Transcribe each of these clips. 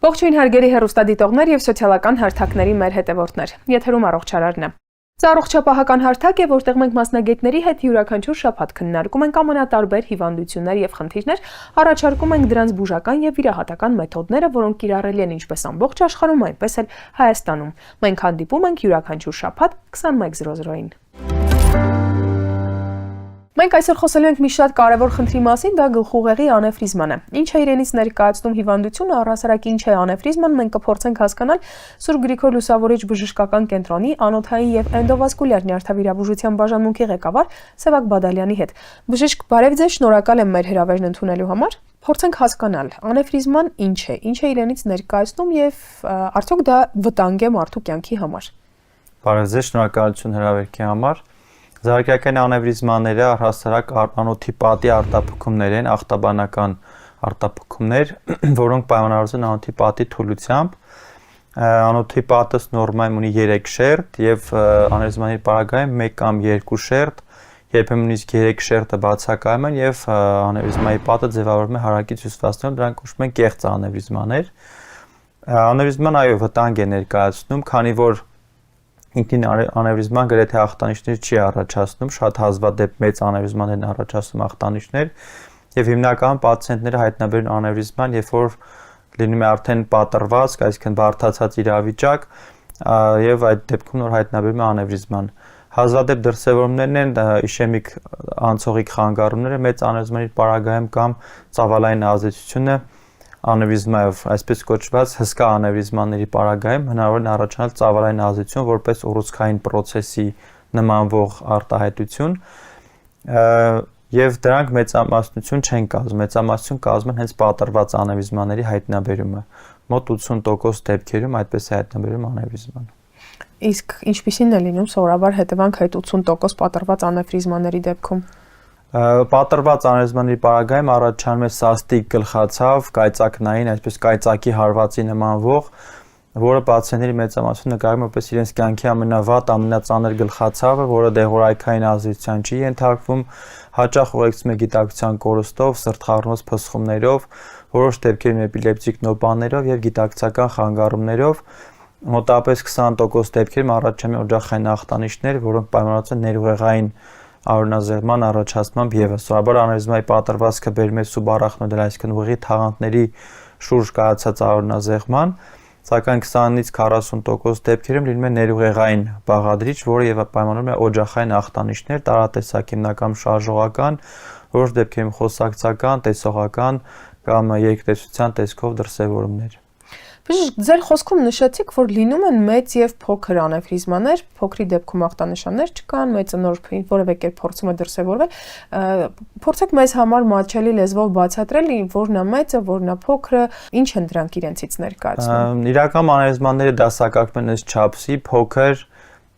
Ողջույն հարգելի հեռուստադիտողներ եւ սոցիալական հարթակների մեր հետևորդներ։ Եթերում առողջարարն է։ Սա առողջապահական հարթակ է, որտեղ մենք մասնագետների հետ յուրաքանչյուր շաբաթ քննարկում ենք ամենատարբեր հիվանդություններ եւ խնդիրներ, առաջարկում ենք դրանց բուժական եւ վիրահատական մեթոդները, որոնք կիրառելի են ինչպես ամբողջ աշխարհում, այնպես էլ Հայաստանում։ Մենք հանդիպում ենք յուրաքանչյուր շաբաթ 21:00-ին։ Մենք այսօր խոսելու ենք մի շատ կարևոր խնդրի մասին, դա գլխուղեղի անեֆրիզման է։ Ինչ է իրենից ներկայացնում հիվանդությունը, առհասարակ ինչ է անեֆրիզման, մենք կփորձենք հասկանալ Սուրբ Գրիգոր Լուսավորիչ բժշկական կենտրոնի անոթային եւ էնդովասկուլյար նյարդավիրաբուժության բաժանմունքի ղեկավար Սևակ Բադալյանի հետ։ Բժիշկ, բարև ձեզ, շնորհակալ եմ մեր հրավերն ընդունելու համար։ Փորձենք հասկանալ, անեֆրիզման ինչ է իրենից ներկայացնում եւ արդյոք դա վտանգ է մարդու կյանքի համար։ Բարև ձեզ, շնորհակալություն հրավերքի համար։ Զարգացական անեվրիզմաները առհասարակ անոթի պատի արտափոքումներ են, ախտաբանական արտափոքումներ, որոնք պայմանավորված են անոթի պատի թուլությամբ։ Անոթի պատը նորմայում ունի 3 շերտ եւ անեվրիզմանի պարագայում 1 կամ 2 շերտ, երբեմն նույնիսկ 3 շերտը բացակայում են եւ անեվրիզմայի պատը ձևավորվում է հարակից հյուսվածքներով, դրանք կոչվում են կեղծ անեվրիզմաներ։ Անեվրիզման այո վտանգ է ներկայացնում, քանի որ ինքնին անեվրիզման գրեթե ախտանիշներ չի առաջացնում, շատ հազվադեպ մեծ անեվրիզմաններ են առաջացնում ախտանիշներ եւ հիմնականում պացիենտները հայտնաբերում անեվրիզման, երբ որ լինում է արդեն պատրվազք, այսինքն բարդացած իրավիճակ եւ այդ դեպքում նոր հայտնաբերում է անեվրիզման։ Հազվադեպ դրսևորումներն են իշեմիկ անցողիկ խանգարումները, մեծ անեվրիզմանի պարագայում կամ ծավալային ազդեցությունը անեվրիզմայով, այսպես կոչված հսկա անեվրիզմաների պարագայում հնարավոր է առաջանալ ծավալային ազդեցություն որպես ուռուցքային process-ի նմանվող արտահայտություն եւ դրանք մեծամասնություն չեն կազմում, մեծամասնություն կազմում են հենց պատրված անեվրիզմաների հայտնաբերումը։ Մոտ 80% դեպքերում այդպես է հայտնաբերում անեվրիզման։ Իսկ ինչպիսին է լինում սովորաբար հետևանք այդ 80% պատրված անեվրիզմաների դեպքում։ Պատրված անեվրիզմաների պարագայում առաջանում է սաստիկ գլխացավ, կայծակնային, այսպես կայծակի հարվածի նմանվող, որը պացիենտների մեծամասնությունը նկարագրում է որպես իրենց կյանքի ամենավատ, ամենածանր գլխացավը, որը դեղորայքային ազդեցության չի ենթարկվում, հաճախ ուղեկցվում է գիտակցության կորստով, սրտխառնոց փսխումներով, որոշ դեպքերում էպիլեպտիկ նոպաներով եւ գիտակցական խանգարումներով, մոտավորապես 20% դեպքերում առաջանում են օջախային ախտանիշներ, որոնք պայմանավորված են ներուղեղային արյունազեղման առաջացմամբ եւս։ Սովորաբար անեվրիզմայի պատրվածքը բերում է սուբարախնոիդալ, այսինքն ուղեղի թաղանթների շուրջ կայացած արյունազեղման, սակայն 20-ից 40% դեպքերում լինում է ներուղեղային բաղադրիչ, որը եւ պայմանավորում է օջախային ախտանիշներ, տարատեսակ հիմնականում շարժողական, որոշ դեպքերում խոսակցական, տեսողական կամ երկտեսության տեսքով դրսևորումներ։ Բժիշկ, ձեր խոսքում նշեցիք, որ լինում են մեծ եւ փոքր անեֆրիզմաներ, փոքրի դեպքում ախտանշաններ չկան, մեծը նոր որևէ կերպ փորձում է դրսևորվել։ Փորձեք մեզ համար մատչելի լեզվով բացատրել, որն է մեծը, որն է փոքրը, ինչ են դրանք իրենցից ներկայացնում։ Իրական անեվրիզմանները դասակարգվում են ըստ չափսի, փոքր,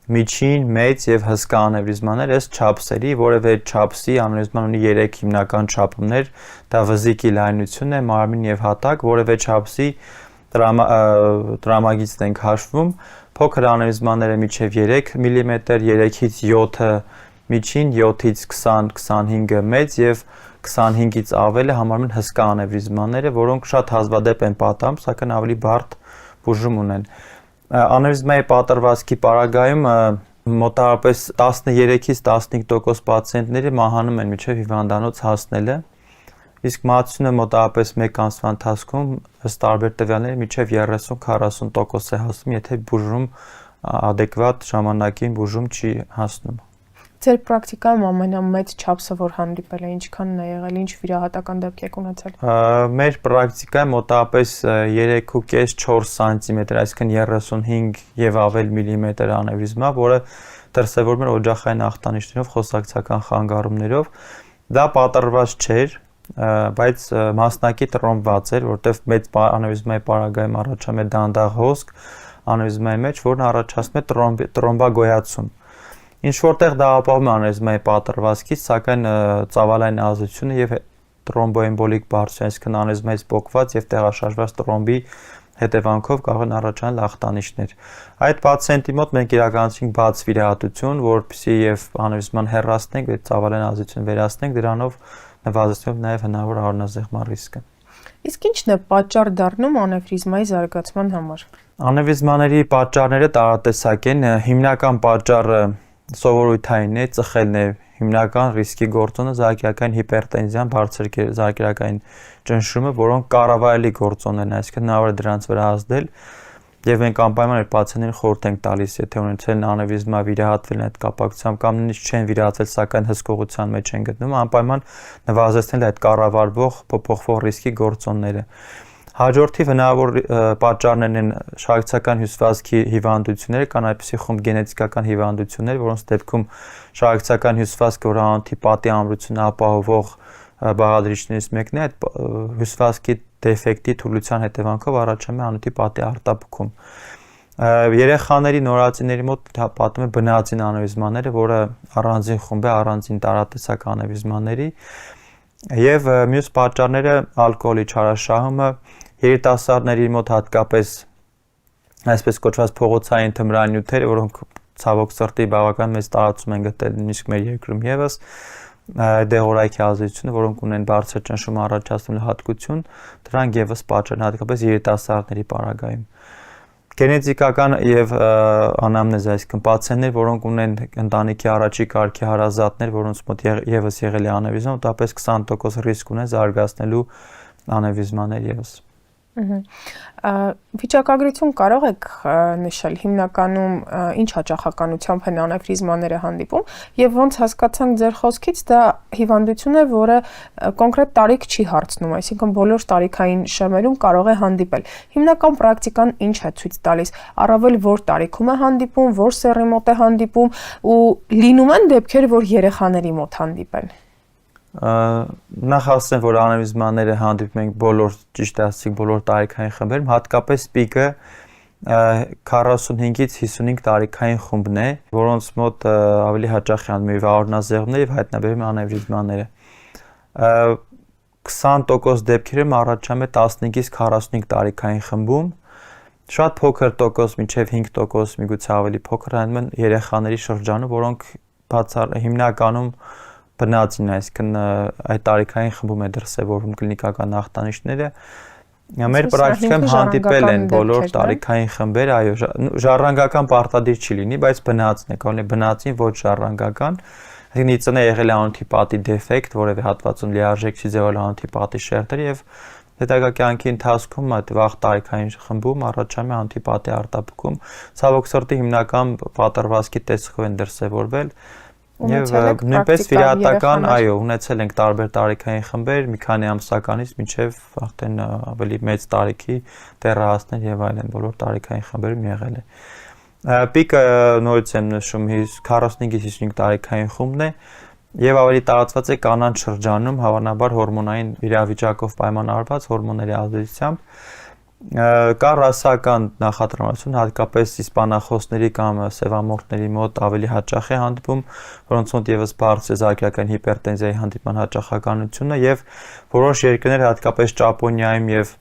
միջին, մեծ եւ հսկա անեվրիզմաներ ըստ չափսերի, որևէ չափսի անեվրիզման ունի 3 հիմնական չափումներ, դա վզիկի լայնությունն է, մարմին եւ հատակ, որևէ չափսի տրամագիծն ենք հաշվում, փոքր անեվրիզմանները մինչև 3 մմ, 3-ից 7-ը միջին, 7-ից 20-25-ը մեծ եւ 25-ից ավելը համարվում են հսկա անեվրիզմաները, որոնք շատ հազվադեպ են պատահում, սակայն ավելի բարդ բուժում ունեն։ Անեվրիզմայի պատրվածքի պարագայում մոտավորապես 13-ից 15% պացիենտները մահանում են մինչև հիվանդանոց հասնելը, իսկ մահացությունը մոտավորապես 1 ամսվա ընթացքում ըստ տարբեր տվյալների մինչև 30-40% է հասնում, եթե բուժում adekvat ժամանակին բուժում չի հասնում։ Ձեր պրակտիկայում ամենամեծ չափսը, որ հանդիպել է, ինչքանն է եղել, ինչ վիրահատական դեպք եք ունեցել։ Մեր պրակտիկայում մոտավորապես 3.5-4 սանտիմետր, այսինքն 35 եւ ավել միլիմետր անեվրիզմա, որը դրսևորվում է օջախային ախտանիշներով, խոսակցական խանգարումներով, դա պատրված չէր, բայց մասնակի տրոմբված էր, որտեղ մեծ անեվրիզմայի պարագայում առաջանում է դանդաղ հոսք անեվրիզմայի մեջ, որն առաջացնում է տրոմբագոյացում։ Ինչ որտեղ դա ապահովում է անեվրիզմայի պատրվածքից, սակայն ծավալային ազդեցությունը եւ տրոմբոեմբոլիկ բարձրացում, այսինքն անեվրիզմայից պոկված եւ տեղաշարժված տրոմբի հետևանքով կարող են առաջանալ ախտանիշներ։ Այդ պացիենտի մոտ մենք իրականացրինք բաց վիրահատություն, որպեսզի եւ անեվրիզման հեռացնենք, այդ ծավալային ազդեցությունը վերացնենք, դրանով նվազեցնելով նաեւ հնարավոր արյունազեղման ռիսկը։ Իսկ ի՞նչն է պատճառ դառնում անևրիզմայի զարգացման համար։ Անևրիզմաների պատճառները տարատեսակ են, հիմնական պատճառը սովորութային է, ծխելն է, հիմնական ռիսկի գործոնը զարկերակային հիպերտենզիան, բարձր զարկերակային ճնշումը, որոնք կառավարելի գործոն են, այսինքն հնարավոր է դրանց վրա ազդել, եւ մենք անպայման այդ պացիենտներին խորհուրդ ենք տալիս, եթե ունեցել են անևրիզմա, վիրահատվել են այդ կապակցությամբ կամ նույնիսկ չեն վիրահատվել, սակայն հսկողության մեջ են գտնում, անպայման նվազեցնել այդ կառավարվող փոփոխվող ռիսկի գործոնները։ Հաջորդիվ հնարավոր պատճառներն են շարակցական հյուսվածքի հիվանդությունները, կան այդպիսի խումբ գենետիկական հիվանդություններ, որոնց դեպքում շարակցական հյուսվածքը, որ անտիպատի ամրությունը ապահովող բաղադրիչներից մեկն է, այդ հյուսվածքի դեֆեկտի թուլության հետևանքով առաջանում է անտիպատի արտապքում։ Երեխաների նորածինների մոտ պատում է բնածին անևրիզմաները, որը առանձին խումբ է, առանձին տարատեսակ անևրիզմաների, եւ մյուս պատճառները ալկոհոլի չարաշահումը, երիտասարդների մոտ հատկապես այսպես կոչված փողոցային թմրանյութերը, որոնք ցավոք սրտի բավական մեծ տարածում են գտել նույնիսկ մեր երկրում եւս, դեղորայքի ազդեցությունը, որոնք ունեն բարձր ճնշում առաջացնելու հատկություն, դրանք եւս պատճառ են հատկապես երիտասարդների պարագայում։ Գենետիկական եւ անամնեզ, այսինքն պացիենտներ, որոնք ունեն ընտանիքի առաջի կարգի հարազատներ, որոնց մոտ եւս եղել է անևրիզմա, մոտավորապես 20% ռիսկ ունեն զարգացնելու անևրիզմաներ եւս։ Վիճակագրություն կարող եք նշել հիմնականում ինչ հաճախականությամբ են անևրիզմաները հանդիպում եւ ոնց հասկացանք ձեր խոսքից դա հիվանդություն է, որը կոնկրետ տարիք չի հարցնում, այսինքն բոլոր տարիքային շեմերում կարող է հանդիպել։ Հիմնական պրակտիկան ինչ է ցույց տալիս, առավել որ տարիքում է հանդիպում, որ սեռի մոտ է հանդիպում ու լինում են դեպքեր, որ երեխաների մոտ հանդիպեն։ Նախ ասեմ, որ անևրիզմաները հանդիպում են բոլոր, ճիշտ ասեցիք, բոլոր տարիքային խմբերում, հատկապես պիկը 45-ից 55 տարիքային խումբն է, որոնց մոտ ավելի հաճախ են մեր արյունազեղումները եւ հայտնաբերում անևրիզմաները։ 20% դեպքերում առաջանում է 15-ից 45 տարիքային խմբում, շատ փոքր տոկոս, մինչև 5%, միգուցե ավելի փոքր հանդիպում են երեխաների շրջանում, որոնք հիմնականում բնածին, այսինքն այդ տարիքային խմբում է դրսևորվում կլինիկական ախտանիշները։ Մեր պրակտիկայում հանդիպել են բոլոր տարիքային խմբեր, այո, ժառանգական պարտադիր չի լինի, բայց բնածին է, կարող է բնածին, ոչ ժառանգական։ Այսինքն իծն է եղել է անտիպատի դեֆեկտ, որևէ հատվածում լիարժեք չի ձևավորել անտիպատի շերտեր եւ հետագա կյանքի ընթացքում այդ վաղ տարիքային խմբում առաջանում է անտիպատի արտապքում։ Ցավոք սրտի հիմնական պատրվազքի տեսքով են դրսևորվել։ Եվ նույնպես վիրահատական, այո, ունեցել ենք տարբեր տարիքային խմբեր, մի քանի ամսականից մինչև արդեն ավելի մեծ տարիքի դեռահասներ եւ այլն, բոլոր տարիքային խմբերում եղել է։ Պիկը նորից եմ նշում 45-ից 55 տարիքային խումբն է եւ ավելի տարածված է կանանց շրջանում, հավանաբար հորմոնային իրավիճակով պայմանավորված հորմոնների ազդեցությամբ։ Կա ռասական նախատրամադրություն, հատկապես իսպանախոսների կամ սևամորթների մոտ ավելի հաճախ է հանդիպում, որոնց մոտ եւս բարձր է զարկերակային հիպերտենզիայի հանդիպման հաճախականությունը եւ որոշ երկրներ, հատկապես Ճապոնիայում եւ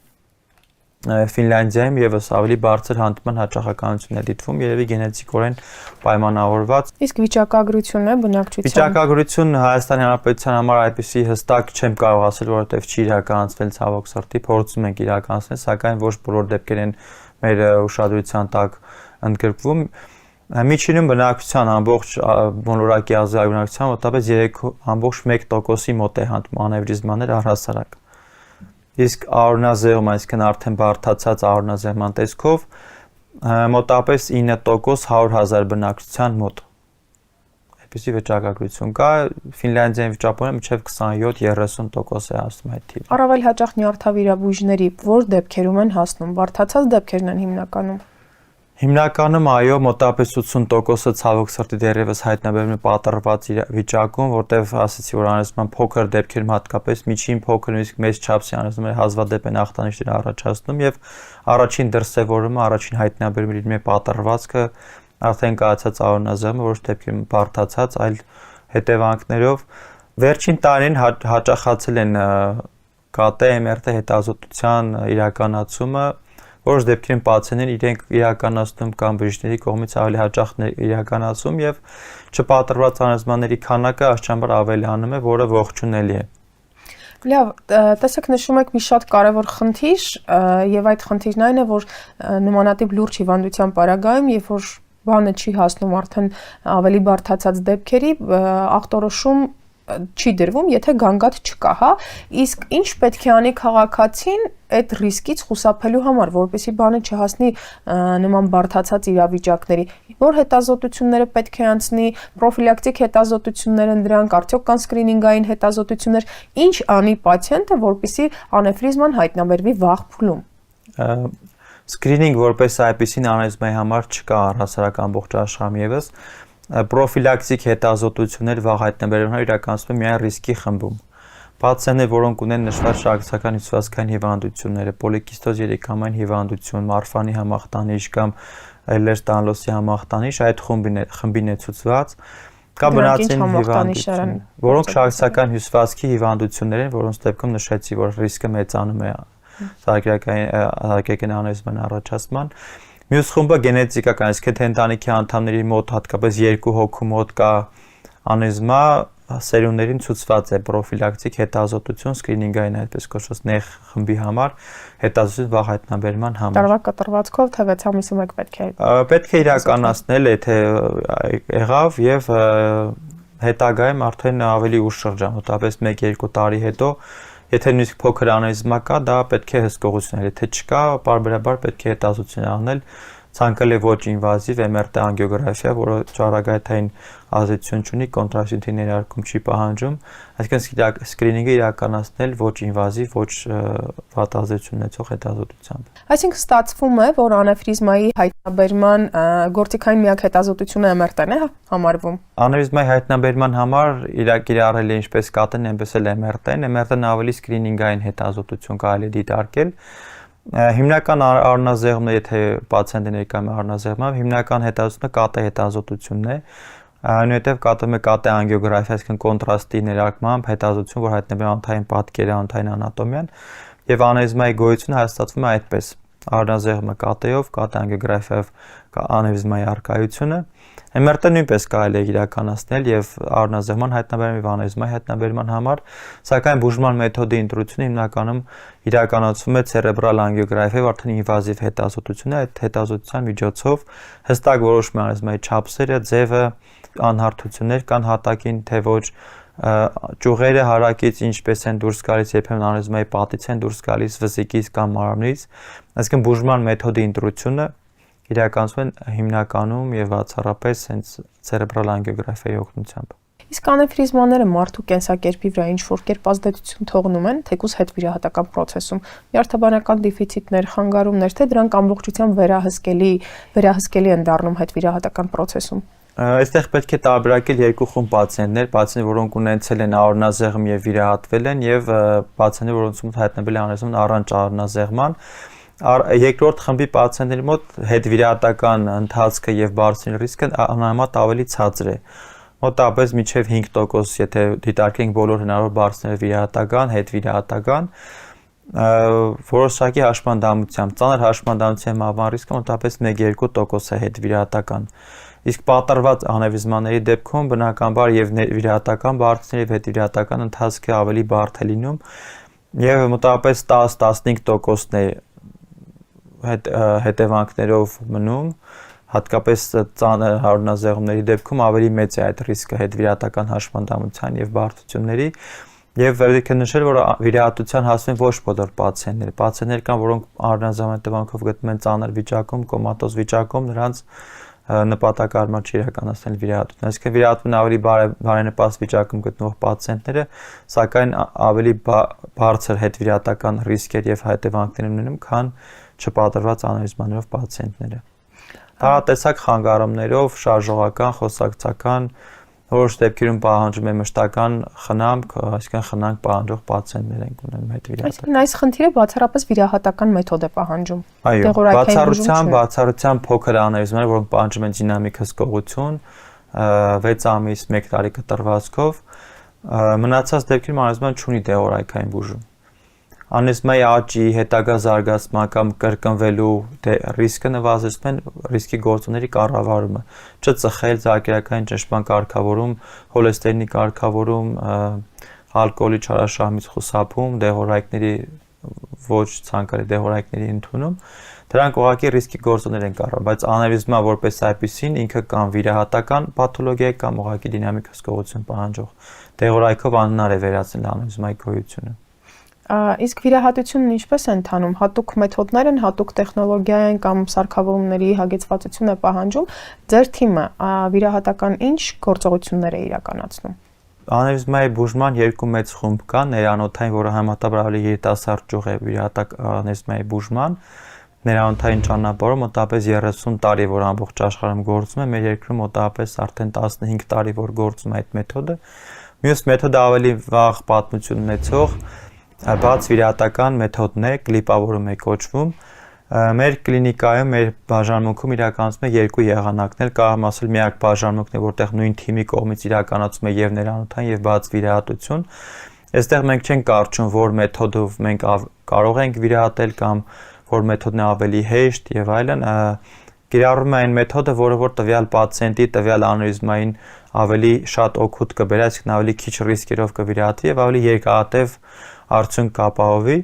Ֆինլանդիայում եւս ավելի բարձր հանդիպման հաճախականություն է դիտվում, երևի գենետիկորեն պայմանավորված։ Իսկ վիճակագրությունն է բնակչության։ Վիճակագրություն Հայաստանի Հանրապետության համար այդպիսի հստակ չեմ կարող ասել, որովհետեւ չի իրականացվել ցավոք սրտի, փորձում ենք իրականացնել, սակայն ոչ բոլոր դեպքեր են մեր ուշադրության տակ ընդգրկվում։ Միջինում բնակչության ամբողջ մոլորակի ազգայնության մոտավորապես 3.1%-ի մոտ է հանդիպում անևրիզմաներ առհասարակ։ Իսկ արյունազեղում, այսինքն արդեն բարդացած արյունազեղման տեսքով մոտավորապես 9% 100,000 բնակչության մոտ։ Այդպիսի վիճակագրություն կա, Ֆինլանդիայում եւ Ճապոնիայում մինչև 27-30% է հասնում այդ թիվը։ Առավել հաճախ նյարդավիրաբույժների որ դեպքերում են հասնում, բարդացած դեպքերն են հիմնականում։ Հիմնականում այո, մոտավորապես 80%-ը ցավոք սրտի դեռևս հայտնաբերվում է պատրված վիճակում, որտեղ ասացի, որ անևրիզման փոքր դեպքերում հատկապես միջին փոքր նույնիսկ մեծ չափսի անևրիզմները հազվադեպ են ախտանիշներ առաջացնում եւ առաջին դրսևորումը, առաջին հայտնաբերումը լինում է պատրվածքը, արդեն կայացած արյունազեղումը, որոշ դեպքերում բարդացած այլ հետևանքներով։ Վերջին տարին հաճախացել են ԿՏ, MRT հետազոտության իրականացումը, որոշ դեպքերում պացիենտներն իրենք իրականացնում կամ բժիշկների կողմից ավելի հաճախ իրականացում եւ չպատրված անևրիզմաների քանակը աշճանաբար ավելանում է, որը ողջունելի է։ Լավ, տեսեք նշում եք մի շատ կարևոր խնդիր եւ այդ խնդիրն այն է, որ նմանատիպ լուրջ հիվանդության պարագայում, երբ որ բանը չի հասնում արդեն ավելի բարդացած դեպքերի, ախտորոշում չի դրվում, եթե գանգատ չկա, հա, իսկ ինչ պետք է անի քաղաքացին այդ ռիսկից խուսափելու համար, որպեսզի բանը չհասնի նման բարդացած իրավիճակների, որ հետազոտությունները պետք է անցնի, պրոֆիլակտիկ հետազոտություններ են դրանք, արդյոք կան սկրինինգային հետազոտություններ, ինչ անի պացիենտը, որպեսզի անեֆրիզման հայտնաբերվի վաղ փուլում։ Սկրինինգ որպես այդպիսին անեզմայի համար չկա առհասարակ ամբողջ աշխարհում եւս պրոֆիլակտիկ հետազոտություններ վաղ հայտնաբերումներ իրականացվում են միայն ռիսկի խմբում։ Պացիենտներ, որոնք ունեն նշված շարքական հյուսվածքային հիվանդությունները, պոլիկիստոզ երիկամային հիվանդություն, մարֆանի համախտանիշ կամ Էլերս-Դանլոսի համախտանիշ, այդ խմբին է ցուցված, կա բնածին հիվանդություն, որոնք շարքական հյուսվածքի հիվանդություններ են, որոնց դեպքում նշեցի, որ ռիսկը մեծանում է զարգերակային անեզման առաջացման։ Մյուս խումբը գենետիկական, իսկ թե ընտանիքի անդամների մոտ հատկապես 2 հոգու մոտ կա անեզմա, սերունդերին ցուցված է պրոֆիլակտիկ հետազոտություն սկրինինգային այդպես կոչված նեղ խմբի համար, հետազոտություն վաղ հայտնաբերման համար։ Տարվա կտրվածքով թե 6 ամիսում եք պետք է իրականացնել, եթե եղավ եւ հետագայում արդեն ավելի ուշ շրջան, մոտավորապես 1-2 տարի հետո եթե նույնիսկ փոքր անեզմա կա, դա պետք է հսկողություն անել, եթե չկա, պարբերաբար պետք է հետազոտություն անել, ցանկալի ոչ ինվազիվ MRT անգիոգրաֆիա, որը ճառագայթային ազդեցություն չունի, կոնտրասեպտիվ ներարկում չի պահանջում, այսինքն սկրինինգը իրականացնել ոչ ինվազիվ, ոչ վատ ազդեցություն ունեցող հետազոտությամբ։ Այսինքն ստացվում է, որ անեֆրիզմայի հայտնաբերման գործիքային միակ հետազոտությունը MRT-ն է համարվում։ Անեֆրիզմայի հայտնաբերման համար կիրառել է ինչպես կատեն, այնպես էլ MRT-ն, MRT-ն ավելի սկրինինգային հետազոտություն կարելի է դիտարկել։ Հիմնական առնազեղումն է, եթե պացիենտը ներկայում է առնազեղմամբ, հիմնական հետազոտությունը կատե հետազոտությունն է, այնուհետև կատարում է կատե անգիոգրաֆիա, այսինքն կոնտրաստի ներարկմամբ հետազոտություն, որ հայտնաբերում անթային պատկերը, անթային անատոմիան, եւ անեզմայի գոյությունը հաստատվում է այդպես. առնազեղմը կատեով, կատե անգիոգրաֆիայով անեզմայի առկայությունը, MRT-ը նույնպես կարելի է իրականացնել եւ առնազեղման հայտնաբերման եւ անեզմայի հայտնաբերման համար, սակայն բուժման մեթոդի ընտրությունը հիմնականում իրականացվում է ցերեբրալ անգիոգրաֆիայով արդեն ինվազիվ հետազոտություն է, այդ հետազոտության միջոցով հստակ որոշում է անեզմայի չափսերը, ձևը, անհարթություններ կան հատակին, թե ոչ ճյուղերը հարակից ինչպես են դուրս գալիս, երբեմն անեզմայի պատից են դուրս գալիս, վզիկից կամ մարմնից, այսինքն բուժման մեթոդի ընտրությունը իրականացվում են հիմնականում եւ բացառապես հենց ցերեբրալ անգիոգրաֆիայի օգնությամբ։ Իսկ անեֆրիզմաները մարդու կենսակերպի վրա ինչ-որ կերպ ազդեցություն թողնում են, թեկուզ հետվիրահատական process-ում, նյարդաբանական դեֆիցիտներ, խանգարումներ, թե դրանք ամբողջությամբ վերահսկելի են դառնում հետվիրահատական process-ում։ Այստեղ պետք է տարբերակել երկու խումբ պացիենտներ, որոնք ունեցել են առնազեղմ եւ վիրահատվել են, եւ պացիենտներ, որոնց հայտնվել է անեզմն առանց առնազեղման։ Երկրորդ խմբի պացիենտների մոտ հետվիրահատական ընթացքը եւ բարձր ռիսկը անհամեմատ ավելի ցածր է։ Մոտավորապես մինչև 5%, եթե դիտարկենք բոլոր հնարավոր բարձրները վիրահատական, հետվիրահատական, որոշակի հաշմանդամությամբ, ծանր հաշմանդամության մահվան ռիսկը մոտավորապես 1-2% է հետվիրահատական։ Իսկ պատրված անեվրիզմաների դեպքում բնականաբար եւ վիրահատական բարձրների եւ հետվիրահատական ընթացքը ավելի բարդ է լինում եւ մոտավորապես 10-15% է հետևանքներով մնում, հատկապես ծանր առնազեղումների դեպքում ավելի մեծ է այդ ռիսկը հետվիրահատական հաշմանդամության եւ բարդությունների եւ պետք է նշել, որ վիրահատության հասնում են ոչ բոլոր պացիենտները։ Պացիենտներ կան, որոնք առնազեղման հետևանքով գտնվում են ծանր վիճակում, կոմատոզ վիճակում, նրանց նպատակարար չի իրականացնել վիրահատություն։ Այսինքն վիրահատվում են ավելի բարենպաստ վիճակում գտնվող պացիենտները, սակայն ավելի բարձր հետվիրահատական ռիսկեր եւ հետևանքներ ունենում, քան չպատրված անեվրիզմաներով պացիենտները։ Տարատեսակ խանգարումներով, շարժողական, խոսակցական, որոշ դեպքերում պահանջում է մշտական խնամք, այսինքն խնամք պահանջող պացիենտներ են ունենում հետվիրահատական։ Այսինքն այս խնդիրը բացառապես վիրահատական մեթոդ է պահանջում։ Այո, բացառությամբ փոքր անեվրիզմաներ, որոնք պահանջում են դինամիկ հսկողություն, 6 ամիս, 1 տարի կտրվածքով, մնացած դեպքերում անեվրիզման չունի դեղորայքային բուժում։ Անեզմայի աճի, հետագա զարգացման կամ կրկնվելու ռիսկը նվազեցնում են ռիսկի գործոնների կառավարումը, չծխել, զարկերակային ճնշման կարգավորում, հոլեստերինի կարգավորում, ալկոհոլի չարաշահումից խուսափում, դեղորայքների ոչ ցանկալի դեղորայքների ընդունում, դրանք ուղղակի ռիսկի գործոններ են կառավարում, բայց անևրիզմա որպես այդպեսին ինքը կամ վիրահատական պաթոլոգիա է կամ ուղղակի դինամիկ հսկողություն պահանջող դեղորայքով անհնար է վերացնել անևրիզմայի գոյությունը։ Իսկ վիրահատությունն ինչպես է ընթանում, հատուկ մեթոդներ են, հատուկ տեխնոլոգիա են կամ սարքավորումների հագեցվածություն է պահանջում, ձեր թիմը վիրահատական ինչ գործողություններ է իրականացնում։ Անևրիզմայի բուժման երկու մեծ խումբ կա, ներանոթային, որը համատաբար ավելի երիտասարդ ճյուղ է վիրահատական անևրիզմայի բուժման, ներանոթային ճանապարհը մոտավորապես 30 տարի որ ամբողջ աշխարհում գործում է, մեր երկրում մոտավորապես արդեն 15 տարի որ գործում է այդ մեթոդը։ Մյուս մեթոդը ավելի վաղ պատմություն ունեցող բաց վիրահատական մեթոդն է, կլիպավորում է կոչվում։ Մեր կլինիկայում, մեր բաժանմունքում իրականացում է երկու եղանակներ, կարող ասել միակ բաժանմունքն է, որտեղ նույն թիմի կողմից իրականացում է եւ ներանոթային եւ բաց վիրահատություն։ Այստեղ մենք չենք կարճում, որ մեթոդով մենք կարող ենք վիրահատել կամ որ մեթոդն է ավելի հեշտ եւ այլն, կիրառում է այն մեթոդը, որը որ տվյալ պացիենտի տվյալ անևրիզմային ավելի շատ օգուտ կբերի, այսինքն ավելի քիչ ռիսկերով կվիրահատի եւ ավելի երկարատև արդյունք կապահովի։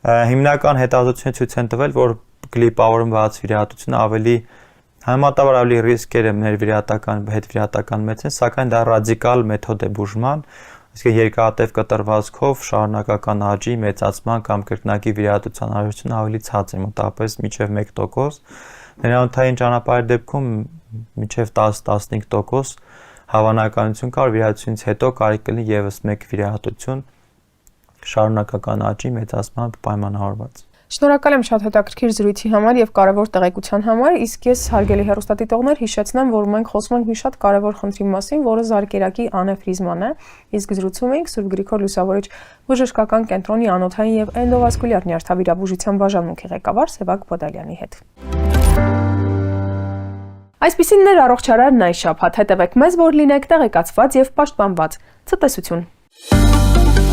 Հիմնական հետազոտությունները ցույց են տվել, որ կլիպավորված վիրահատությունը ավելի համատաբար ավելի ռիսկերը ներվիրահատական հետ վիրահատական մեծ են, սակայն դա ռադիկալ մեթոդ է բուժման, այսինքն երկարատև կտրվածքով շարունակական աճի, մեծացման կամ կրկնակի վիրահատության հնարավորությունը ավելի ցածր է, մոտավորապես մինչև 1%, ներանոթային ճանապարհի դեպքում մինչև 10-15% հավանականություն կար վիրահատությունից հետո կարիք կլինի եւս մեկ վիրահատություն շարունակական աճի մեծացման պայմանավորված։ Շնորհակալ եմ շատ հետաքրքիր զրույցի համար եւ կարեւոր տեղեկության համար, իսկ ես հարգելի հեռուստադիտողներ հիշեցնեմ, որ մենք խոսում ենք մի շատ կարեւոր խնդրի մասին, որը զարկերակի անևրիզման է, իսկ զրուցում ենք Սուրբ Գրիգոր Լուսավորիչ բժշկական կենտրոնի անոթային եւ էնդովասկուլյար նյարդավիրաբուժության բաժանմունքի ղեկավար Սևակ Բոդալյանի հետ։ Այսպիսին էր առողջարարն այս շաբաթ, հետևեք մեզ, որ լինեք տեղեկացված եւ պաշտպանված։ Ցտեսություն։